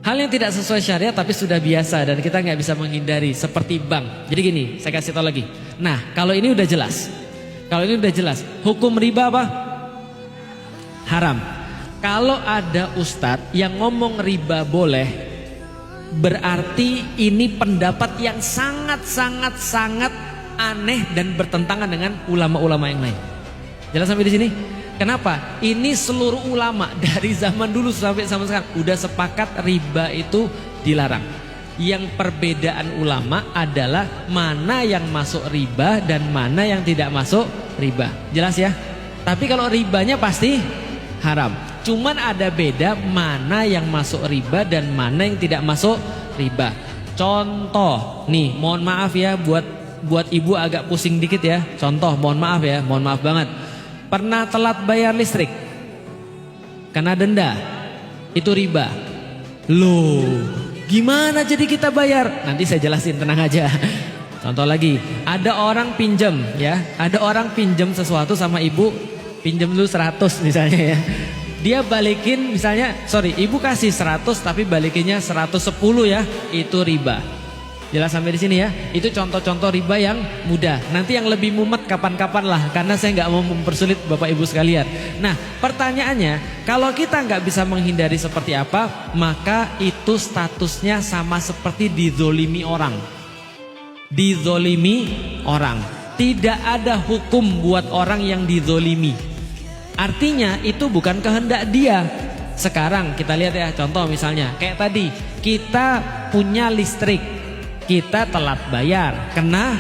Hal yang tidak sesuai syariat tapi sudah biasa dan kita nggak bisa menghindari, seperti bank. Jadi gini, saya kasih tahu lagi. Nah, kalau ini udah jelas. Kalau ini udah jelas, hukum riba apa? Haram. Kalau ada ustadz yang ngomong riba boleh, berarti ini pendapat yang sangat aneh dan bertentangan dengan ulama-ulama yang lain. Jelas sampai di sini? Kenapa? Ini seluruh ulama dari zaman dulu sampai sekarang udah sepakat riba itu dilarang. Yang perbedaan ulama adalah mana yang masuk riba dan mana yang tidak masuk riba. Jelas ya? Tapi kalau ribanya pasti haram. Cuman ada beda mana yang masuk riba dan mana yang tidak masuk riba. Contoh, nih mohon maaf ya buat ibu agak pusing dikit ya. Contoh, mohon maaf ya, mohon maaf banget. Pernah telat bayar listrik, kena denda, itu riba. Loh, gimana jadi kita bayar? Nanti saya jelasin, tenang aja. Contoh lagi, ada orang pinjam ya, ada orang pinjam sesuatu sama ibu, pinjam dulu 100 misalnya ya. Dia balikin misalnya, ibu kasih 100 tapi balikinnya 110 ya, itu riba. Jelas sampai di sini ya. Itu contoh-contoh riba yang mudah. Nanti yang lebih mumet kapan-kapan lah, karena saya nggak mau mempersulit Bapak Ibu sekalian. Nah, pertanyaannya, kalau kita nggak bisa menghindari seperti apa, maka itu statusnya sama seperti dizolimi orang. Dizolimi orang. Tidak ada hukum buat orang yang dizolimi. Artinya itu bukan kehendak dia. Sekarang kita lihat ya, contoh misalnya kayak tadi, kita punya listrik, kita telat bayar, kena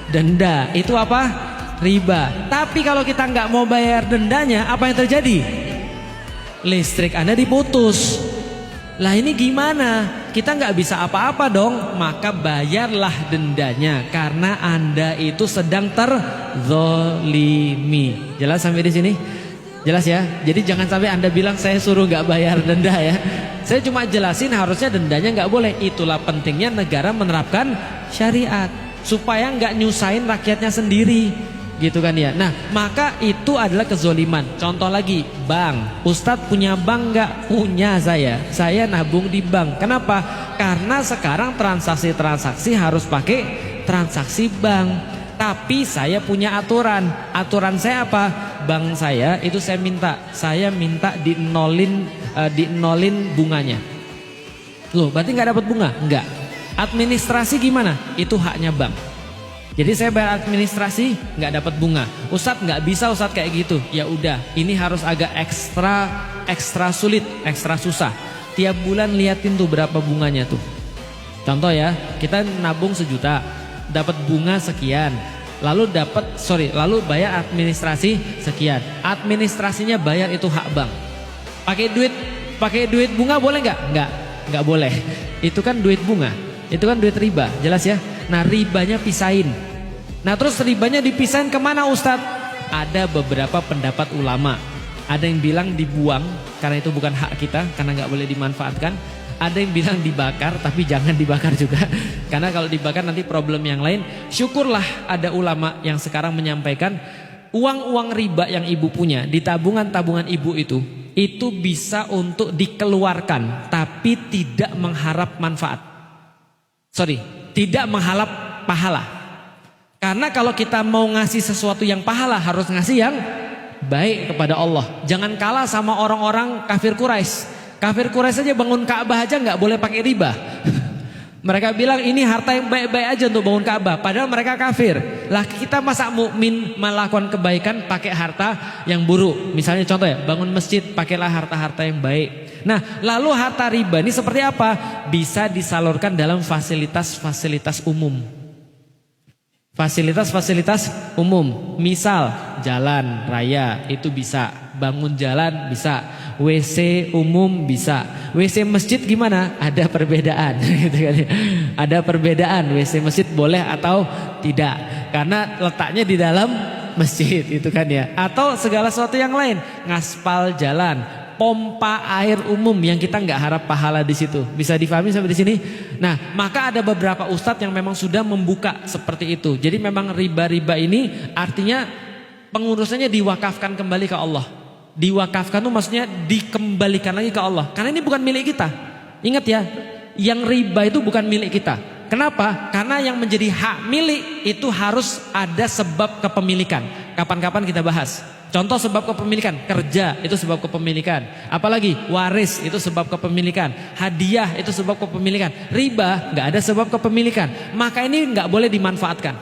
denda, itu apa? Riba. Tapi kalau kita nggak mau bayar dendanya, apa yang terjadi? Listrik Anda diputus. Lah ini gimana? Kita nggak bisa apa-apa dong. Maka bayarlah dendanya, karena Anda itu sedang terzolimi. Jelas sampai di sini? Jelas ya? Jadi jangan sampai Anda bilang saya suruh nggak bayar denda ya. Saya cuma jelasin harusnya dendanya nggak boleh. Itulah pentingnya negara menerapkan syariat supaya nggak nyusahin rakyatnya sendiri, gitu kan ya. Nah, maka itu adalah kezoliman. Contoh lagi, bank. Ustadz punya bank nggak? Punya saya. Saya nabung di bank. Kenapa? Karena sekarang transaksi harus pakai transaksi bank. Tapi saya punya aturan. Aturan saya apa? Bank saya itu saya minta dinolin bunganya. Loh, berarti nggak dapat bunga? Enggak. Administrasi gimana? Itu haknya bank. Jadi saya bayar administrasi nggak dapat bunga. Ustadz nggak bisa, Ustadz kayak gitu. Ya udah, ini harus agak ekstra sulit, ekstra susah. Tiap bulan liatin tuh berapa bunganya tuh. Contoh ya, kita nabung 1 juta, dapat bunga sekian. Lalu bayar administrasi sekian. Administrasinya bayar, itu hak bank. Pakai duit bunga boleh nggak? Nggak boleh. Itu kan duit bunga. Itu kan duit riba, jelas ya. Nah, ribanya pisahin. Nah, terus ribanya dipisahin kemana Ustadz? Ada beberapa pendapat ulama. Ada yang bilang dibuang karena itu bukan hak kita, karena nggak boleh dimanfaatkan. Ada yang bilang dibakar, tapi jangan dibakar juga. Karena kalau dibakar nanti problem yang lain. Syukurlah ada ulama yang sekarang menyampaikan uang-uang riba yang ibu punya di tabungan-tabungan ibu itu bisa untuk dikeluarkan, tapi tidak mengharap manfaat. Tidak mengharap pahala. Karena kalau kita mau ngasih sesuatu yang pahala, harus ngasih yang baik kepada Allah. Jangan kalah sama orang-orang kafir Quraisy. Kafir Quraisy saja bangun Ka'bah aja nggak boleh pakai riba. Mereka bilang ini harta yang baik-baik aja untuk bangun Ka'bah, padahal mereka kafir. Lah kita masa mukmin melakukan kebaikan pakai harta yang buruk. Misalnya contoh ya, bangun masjid pakailah harta-harta yang baik. Nah, lalu harta riba ini seperti apa? Bisa disalurkan dalam fasilitas-fasilitas umum. Fasilitas-fasilitas umum, misal jalan raya itu bisa, bangun jalan bisa, WC umum bisa, WC masjid gimana? Ada perbedaan, gitu kan? Ada perbedaan, WC masjid boleh atau tidak, karena letaknya di dalam masjid, itu kan ya. Atau segala sesuatu yang lain, ngaspal jalan, pompa air umum yang kita nggak harap pahala di situ. Bisa difahami sampai di sini? Nah, maka ada beberapa ustadz yang memang sudah membuka seperti itu. Jadi memang riba-riba ini artinya pengurusannya diwakafkan kembali ke Allah. Diwakafkan itu maksudnya dikembalikan lagi ke Allah. Karena ini bukan milik kita. Ingat ya, yang riba itu bukan milik kita. Kenapa? Karena yang menjadi hak milik itu harus ada sebab kepemilikan. Kapan-kapan kita bahas. Contoh sebab kepemilikan, kerja itu sebab kepemilikan. Apalagi waris itu sebab kepemilikan. Hadiah itu sebab kepemilikan. Riba nggak ada sebab kepemilikan. Maka ini nggak boleh dimanfaatkan.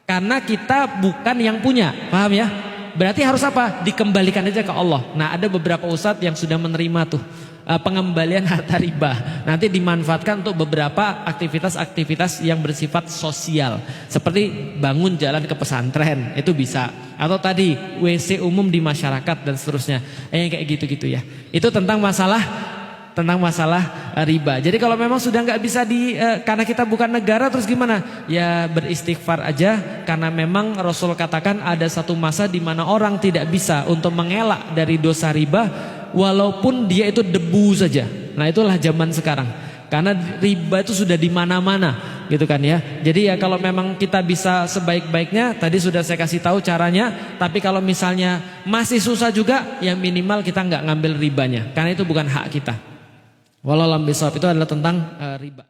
Karena kita bukan yang punya, paham ya? Berarti harus apa? Dikembalikan aja ke Allah. Nah, ada beberapa ustadz yang sudah menerima tuh pengembalian harta riba. Nanti dimanfaatkan untuk beberapa aktivitas-aktivitas yang bersifat sosial. Seperti bangun jalan ke pesantren, itu bisa. Atau tadi WC umum di masyarakat dan seterusnya. Kayak gitu-gitu ya. Itu tentang masalah riba. Jadi kalau memang sudah nggak bisa karena kita bukan negara, terus gimana? Ya beristighfar aja, karena memang Rasul katakan ada satu masa di mana orang tidak bisa untuk mengelak dari dosa riba, walaupun dia itu debu saja. Nah itulah zaman sekarang. Karena riba itu sudah di mana-mana, gitu kan ya. Jadi ya kalau memang kita bisa sebaik-baiknya, tadi sudah saya kasih tahu caranya. Tapi kalau misalnya masih susah juga, ya minimal kita nggak ngambil ribanya, karena itu bukan hak kita. Wallahu a'lam bishawab, itu adalah tentang riba.